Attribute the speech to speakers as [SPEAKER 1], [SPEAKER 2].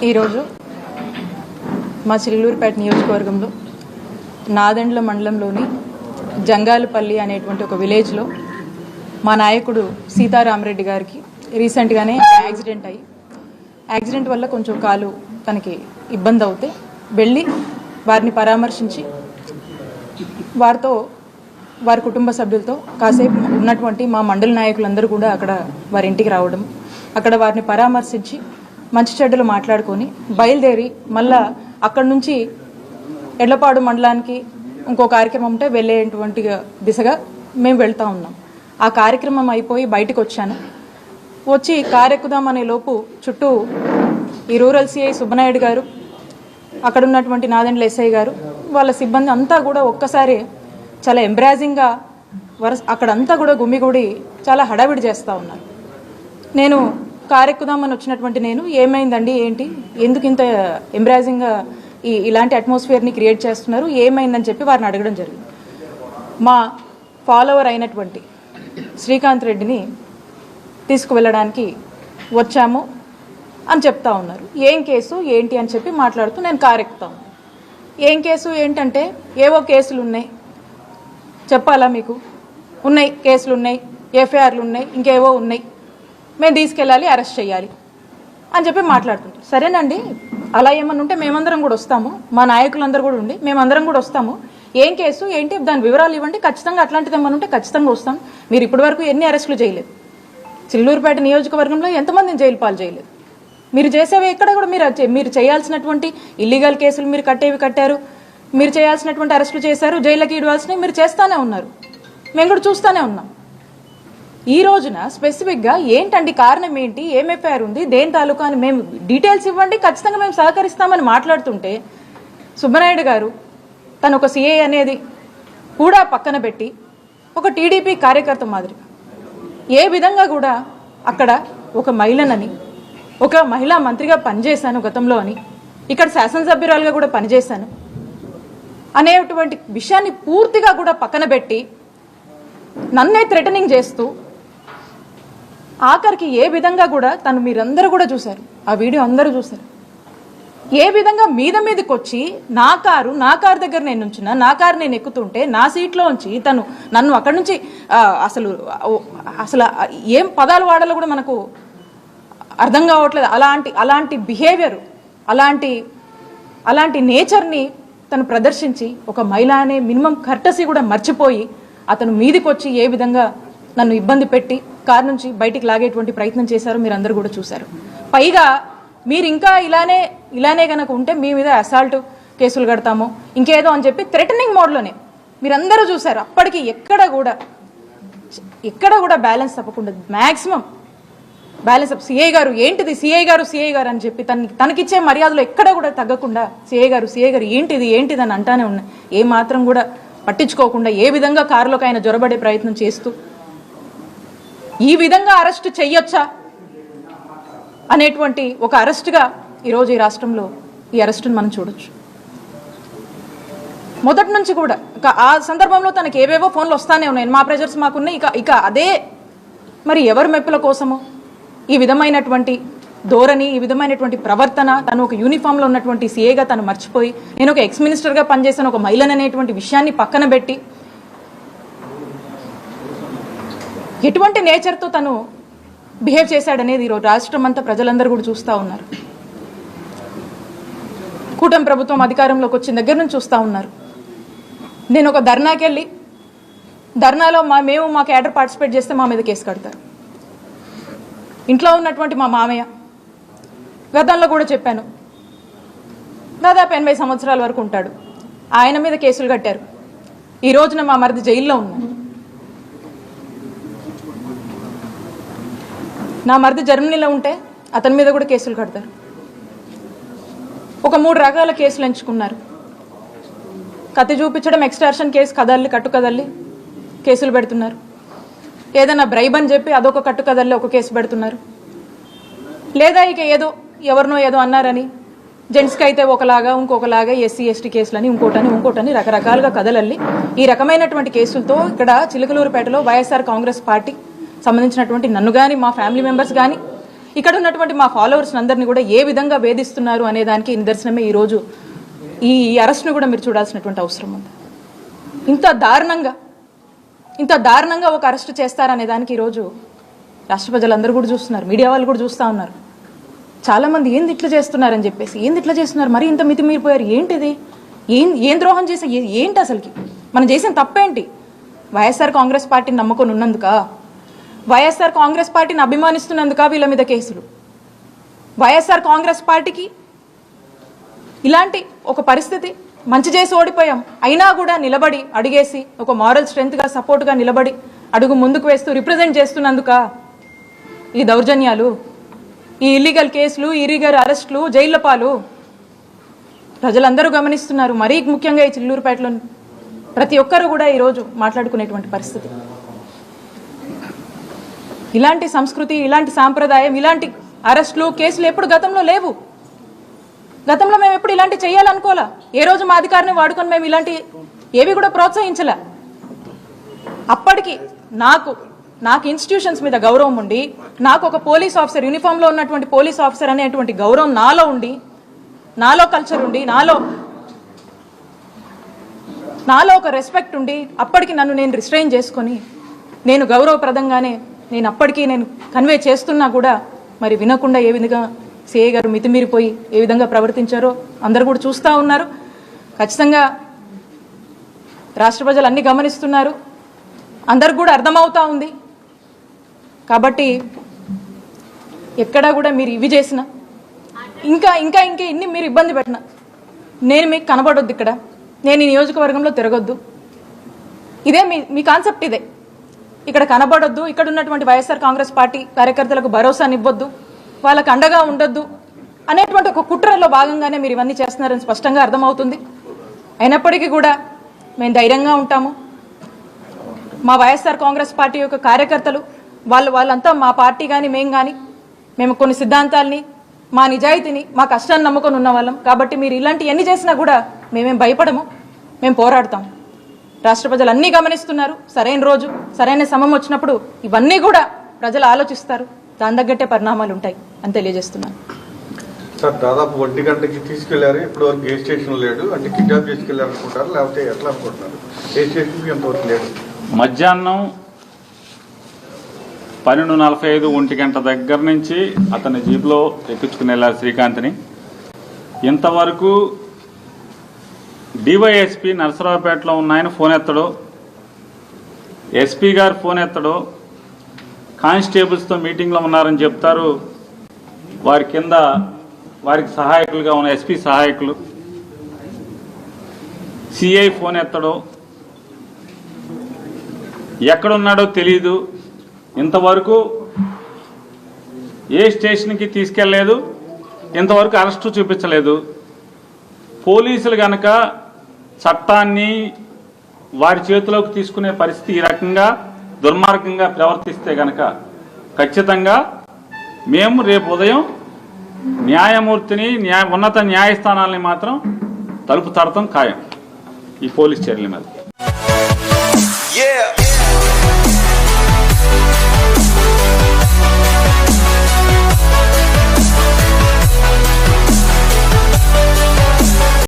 [SPEAKER 1] ఈరోజు మా చిల్లూరుపేట నియోజకవర్గంలో నాదెండ్ల మండలంలోని జంగాలపల్లి అనేటువంటి ఒక విలేజ్లో మా నాయకుడు సీతారామరెడ్డి గారికి రీసెంట్గానే యాక్సిడెంట్ వల్ల కొంచెం కాలు తనకి ఇబ్బంది అవుతే వెళ్ళి వారిని పరామర్శించి వారితో వారి కుటుంబ సభ్యులతో కాసేపు ఉన్నటువంటి మా మండల నాయకులందరూ కూడా అక్కడ వారి ఇంటికి రావడం, అక్కడ వారిని పరామర్శించి మంచి చెడ్డలు మాట్లాడుకొని బయలుదేరి మళ్ళా అక్కడి నుంచి ఎడ్లపాడు మండలానికి ఇంకో కార్యక్రమం ఉంటే వెళ్ళేటువంటి దిశగా మేము వెళ్తూ ఉన్నాం. ఆ కార్యక్రమం అయిపోయి బయటకు వచ్చి కారెక్కుదాం అనే లోపు చుట్టూ ఈ రూరల్ సిఐ సుబ్బనాయుడు గారు, అక్కడ ఉన్నటువంటి నాదెండ్ల ఎస్ఐ గారు, వాళ్ళ సిబ్బంది అంతా కూడా ఒక్కసారి చాలా ఎంబ్రాజింగ్గా అక్కడంతా కూడా గుమ్మిగూడి చాలా హడావిడి చేస్తూ ఉన్నారు. నేను కారెక్కుదామని వచ్చినటువంటి నేను ఏమైందండి, ఏంటి, ఎందుకు ఇంత ఎంబ్రాజింగ్గా ఇలాంటి అట్మాస్ఫియర్ని క్రియేట్ చేస్తున్నారు, ఏమైందని చెప్పి వారిని అడగడం జరిగింది. మా ఫాలోవర్ అయినటువంటి శ్రీకాంత్ రెడ్డిని తీసుకువెళ్ళడానికి వచ్చాము అని చెప్తా ఉన్నారు. ఏం కేసు ఏంటి అని చెప్పి మాట్లాడుతూ నేను కారెక్కుతాను. ఏం కేసు ఏంటంటే ఏవో కేసులు ఉన్నాయి, చెప్పాలా మీకు, ఉన్నాయి కేసులు ఉన్నాయి, ఎఫ్ఐఆర్లు ఉన్నాయి, ఇంకేవో ఉన్నాయి, మేము తీసుకెళ్ళాలి, అరెస్ట్ చేయాలి అని చెప్పి మాట్లాడుతుంటాం. సరేనండి, అలా ఏమన్నా ఉంటే మేమందరం కూడా వస్తాము, మా నాయకులందరూ కూడా ఉండి మేమందరం కూడా వస్తాము, ఏం కేసు ఏంటి దాని వివరాలు ఇవ్వండి, ఖచ్చితంగా అట్లాంటిది ఏమన్నా ఉంటే ఖచ్చితంగా వస్తాం. మీరు ఇప్పటి వరకు ఎన్ని అరెస్టులు చేయలేదు, చిల్లూరుపేట నియోజకవర్గంలో ఎంతమందిని జైలు పాలు చేయలేదు, మీరు చేసేవి ఎక్కడ కూడా మీరు చేయాల్సినటువంటి ఇల్లీగల్ కేసులు మీరు కట్టారు, మీరు చేయాల్సినటువంటి అరెస్టులు చేశారు, జైలుకి ఇవ్వాల్సినవి మీరు చేస్తానే ఉన్నారు, మేము కూడా చూస్తూనే ఉన్నాం. ఈ రోజున స్పెసిఫిక్గా ఏంటండి, కారణం ఏంటి, ఏం ఎఫ్ఐఆర్ ఉంది, దేని తాలూకా అని మేము డీటెయిల్స్ ఇవ్వండి, ఖచ్చితంగా మేము సహకరిస్తామని మాట్లాడుతుంటే సుబ్బనాయుడు గారు తను ఒక సిఐ అనేది కూడా పక్కన పెట్టి ఒక టీడీపీ కార్యకర్త మాదిరి ఏ విధంగా కూడా అక్కడ ఒక మహిళనని, ఒక మహిళా మంత్రిగా పనిచేశాను గతంలో అని, ఇక్కడ శాసనసభ్యురాలుగా కూడా పనిచేశాను అనేటువంటి విషయాన్ని పూర్తిగా కూడా పక్కన పెట్టి నన్నే థ్రెటనింగ్ చేస్తూ ఆఖరికి ఏ విధంగా కూడా తను మీరందరూ కూడా చూశారు, ఆ వీడియో అందరూ చూశారు, ఏ విధంగా మీదకి వచ్చి నా కారు దగ్గర నేను ఉంచిన, నా కారు నేను ఎక్కుతుంటే నా సీట్లో ఉంచి తను నన్ను అక్కడి నుంచి అసలు ఏం పదాలు వాడాలో కూడా మనకు అర్థం కావట్లేదు. అలాంటి బిహేవియర్, అలాంటి నేచర్ని తను ప్రదర్శించి ఒక మహిళ అనే మినిమం కర్టసీ కూడా మర్చిపోయి అతను మీదికి వచ్చి ఏ విధంగా నన్ను ఇబ్బంది పెట్టి కారు నుంచి బయటికి లాగేటువంటి ప్రయత్నం చేశారో మీరు అందరూ కూడా చూశారు. పైగా మీరు ఇంకా ఇలానే కనుక ఉంటే మీ మీద అసాల్ట్ కేసులు కడతాము ఇంకేదో అని చెప్పి థ్రెటనింగ్ మోడ్లోనే మీరందరూ చూశారు. అప్పటికి ఎక్కడ కూడా బ్యాలెన్స్ తప్పకుండా మ్యాక్సిమం బ్యాలెన్స్ సిఐ గారు ఏంటిది, సిఐ గారు అని చెప్పి తనకిచ్చే మర్యాదలు ఎక్కడ కూడా తగ్గకుండా సిఐ గారు ఏంటిది అని అంటానే ఉన్నాయి. ఏ మాత్రం కూడా పట్టించుకోకుండా ఏ విధంగా కారులోకి ఆయన జొరబడే ప్రయత్నం చేస్తూ ఈ విధంగా అరెస్ట్ చెయ్యొచ్చా అనేటువంటి ఒక అరెస్ట్గా ఈరోజు ఈ రాష్ట్రంలో ఈ అరెస్టును మనం చూడొచ్చు. మొదటి నుంచి కూడా ఆ సందర్భంలో తనకి ఏవేవో ఫోన్లు వస్తానే ఉన్నాయి, మా ప్రెజర్స్ మాకున్నాయి. ఇక అదే మరి ఎవరి మెప్పుల కోసమో ఈ విధమైనటువంటి ధోరణి, ఈ విధమైనటువంటి ప్రవర్తన, తను ఒక యూనిఫామ్లో ఉన్నటువంటి సీఏగా తను మర్చిపోయి నేను ఒక ఎక్స్ మినిస్టర్గా పనిచేసిన ఒక మహిళననేటువంటి విషయాన్ని పక్కన పెట్టి ఎటువంటి నేచర్తో తను బిహేవ్ చేశాడనేది ఈరోజు రాష్ట్రం అంతా ప్రజలందరూ కూడా చూస్తూ ఉన్నారు. కూటమి ప్రభుత్వం అధికారంలోకి వచ్చిన దగ్గర నుంచి చూస్తూ ఉన్నారు. నేను ఒక ధర్నాకి వెళ్ళి ధర్నాలో మా క్యాడర్ పార్టిసిపేట్ చేస్తే మా మీద కేసు కడతారు. ఇంట్లో ఉన్నటువంటి మా మామయ్య, గతంలో కూడా చెప్పాను, దాదాపు 80 సంవత్సరాల వరకు ఉంటాడు, ఆయన మీద కేసులు కట్టారు. ఈ రోజున మా మరిది జైల్లో ఉన్నాడు. నా మరిది జర్మనీలో ఉంటే అతని మీద కూడా కేసులు కడతారు. ఒక 3 రకాల కేసులు ఎంచుకున్నారు. కత్తి చూపించడం, ఎక్స్టార్షన్ కేసు, కట్టుకదల్లి కేసులు పెడుతున్నారు. ఏదైనా బ్రైబ్ అని చెప్పి అదొక కట్టుకదల్లి ఒక కేసు పెడుతున్నారు. లేదా ఇక ఎవరినో ఏదో అన్నారని జెంట్స్కి అయితే ఒకలాగా, ఇంకొకలాగా ఎస్సీ ఎస్టీ కేసులని ఇంకోటని రకరకాలుగా కదలల్లి ఈ రకమైనటువంటి కేసులతో ఇక్కడ చిలకలూరుపేటలో వైఎస్ఆర్ కాంగ్రెస్ పార్టీ సంబంధించినటువంటి నన్ను కానీ, మా ఫ్యామిలీ మెంబర్స్ కానీ ఇక్కడ ఉన్నటువంటి మా ఫాలోవర్స్ అందరినీ కూడా ఏ విధంగా వేధిస్తున్నారు అనే దానికి నిదర్శనమే ఈరోజు ఈ అరెస్ట్ను కూడా మీరు చూడాల్సినటువంటి అవసరం ఉంది. ఇంత దారుణంగా ఒక అరెస్ట్ చేస్తారనే దానికి ఈరోజు రాష్ట్ర ప్రజలందరూ కూడా చూస్తున్నారు, మీడియా వాళ్ళు కూడా చూస్తూ ఉన్నారు. చాలామంది ఏంది ఇట్లా చేస్తున్నారని చెప్పేసి, ఏంది ఇట్లా చేస్తున్నారు, మరి ఇంత మితిమీరిపోయారు, ఏంటిది, ఏం ద్రోహం చేసే, ఏంటి అసలుకి మనం చేసిన తప్పేంటి? వైఎస్ఆర్ కాంగ్రెస్ పార్టీని నమ్ముకొని ఉన్నందుక, వైఎస్ఆర్ కాంగ్రెస్ పార్టీని అభిమానిస్తున్నందుక వీళ్ళ మీద కేసులు? వైఎస్ఆర్ కాంగ్రెస్ పార్టీకి ఇలాంటి ఒక పరిస్థితి, మంచి చేసి ఓడిపోయాం అయినా కూడా నిలబడి అడిగేసి ఒక మారల్ స్ట్రెంగ్త్గా సపోర్ట్గా నిలబడి అడుగు ముందుకు వేస్తూ రిప్రజెంట్ చేస్తున్నందుక ఈ దౌర్జన్యాలు, ఈ ఇల్లీగల్ కేసులు, ఇల్లీగల్ అరెస్టులు, జైళ్ల పాలు ప్రజలందరూ గమనిస్తున్నారు. మరీ ముఖ్యంగా ఈ చిల్లూరుపేటలో ప్రతి ఒక్కరు కూడా ఈరోజు మాట్లాడుకునేటువంటి పరిస్థితి. ఇలాంటి సంస్కృతి, ఇలాంటి సాంప్రదాయం, ఇలాంటి అరెస్టులు, కేసులు ఎప్పుడు గతంలో లేవు. గతంలో మేము ఎప్పుడు ఇలాంటి చేయాలనుకోలే. ఏ రోజు మా అధికారిని వాడుకొని మేము ఇలాంటి ఏవి కూడా ప్రోత్సహించలే. అప్పటికి నాకు ఇన్స్టిట్యూషన్స్ మీద గౌరవం ఉండి, నాకు ఒక పోలీస్ ఆఫీసర్, యూనిఫామ్లో ఉన్నటువంటి పోలీస్ ఆఫీసర్ అనేటువంటి గౌరవం నాలో ఉండి, నాలో కల్చర్ ఉండి, నాలో ఒక రెస్పెక్ట్ ఉండి, అప్పటికి నన్ను నేను రిస్ట్రైన్ చేసుకొని నేను గౌరవప్రదంగానే నేను అప్పటికీ నేను కన్వే చేస్తున్నా కూడా మరి వినకుండా ఏ విధంగా సిఐ గారు మితిమీరిపోయి ఏ విధంగా ప్రవర్తించారో అందరూ కూడా చూస్తూ ఉన్నారు. ఖచ్చితంగా రాష్ట్ర ప్రజలు అన్ని గమనిస్తున్నారు, అందరికి కూడా అర్థమవుతా ఉంది. కాబట్టి ఎక్కడా కూడా మీరు ఇవి చేసిన ఇంకా ఇన్ని మీరు ఇబ్బంది పెట్టిన నేను మీకు కనబడొద్దు, ఇక్కడ నేను ఈ నియోజకవర్గంలో తిరగొద్దు, ఇదే మీ కాన్సెప్ట్, ఇదే ఇక్కడ కనబడొద్దు, ఇక్కడ ఉన్నటువంటి వైఎస్ఆర్ కాంగ్రెస్ పార్టీ కార్యకర్తలకు భరోసానివ్వద్దు, వాళ్ళకు అండగా ఉండొద్దు అనేటువంటి ఒక కుట్రలో భాగంగానే మీరు ఇవన్నీ చేస్తున్నారని స్పష్టంగా అర్థమవుతుంది. అయినప్పటికీ కూడా మేము ధైర్యంగా ఉంటాము. మా వైఎస్ఆర్ కాంగ్రెస్ పార్టీ యొక్క కార్యకర్తలు వాళ్ళంతా మా పార్టీ కానీ మేము కొన్ని సిద్ధాంతాలని, మా నిజాయితీని, మా కష్టాన్ని నమ్ముకొని ఉన్న వాళ్ళం. కాబట్టి మీరు ఇలాంటి ఎన్ని చేసినా కూడా మేమేం భయపడము, మేము పోరాడతాం. రాష్ట్ర ప్రజలు అన్నీ గమనిస్తున్నారు. సరైన రోజు, సరైన సమయం వచ్చినప్పుడు ఇవన్నీ కూడా ప్రజలు ఆలోచిస్తారు, దాని తగ్గట్టే పరిణామాలు ఉంటాయి అని తెలియజేస్తున్నాను.
[SPEAKER 2] సార్, దాదాపు 1 గంటకి తీసుకెళ్లారు, ఇప్పటి వరకు ఏ స్టేషన్ లేడు, అంటే కిడ్నాప్ తీసుకెళ్లారు అనుకుంటారు, లేకపోతే ఎట్లా అనుకుంటున్నారు? ఏ స్టేషన్ ఎంతవరకు లేడు?
[SPEAKER 3] మధ్యాహ్నం 12:45 1 గంట దగ్గర నుంచి అతని జీప్లో ఎక్కించుకుని వెళ్ళారు శ్రీకాంత్ని. ఇంతవరకు డివైఎస్పీ నరసరావుపేటలో ఉన్నాయని ఫోన్ ఎత్తడో, ఎస్పీ గారు ఫోన్ ఎత్తడో, కానిస్టేబుల్స్తో మీటింగ్లో ఉన్నారని చెప్తారు. వారి కింద వారికి సహాయకులుగా ఉన్న ఎస్పీ సహాయకులు, సిఐ ఫోన్ ఎత్తడో, ఎక్కడున్నాడో తెలీదు. ఇంతవరకు ఏ స్టేషన్కి తీసుకెళ్లలేదు, ఇంతవరకు అరెస్టు చూపించలేదు. పోలీసులు గనక చట్టాన్ని వారి చేతిలోకి తీసుకునే పరిస్థితి ఈ రకంగా దుర్మార్గంగా ప్రవర్తిస్తే గనక ఖచ్చితంగా మేము రేపు ఉదయం న్యాయమూర్తిని, ఉన్నత న్యాయస్థానాలని మాత్రం తలుపు తడతాం ఖాయం ఈ పోలీస్ చర్యల మీద.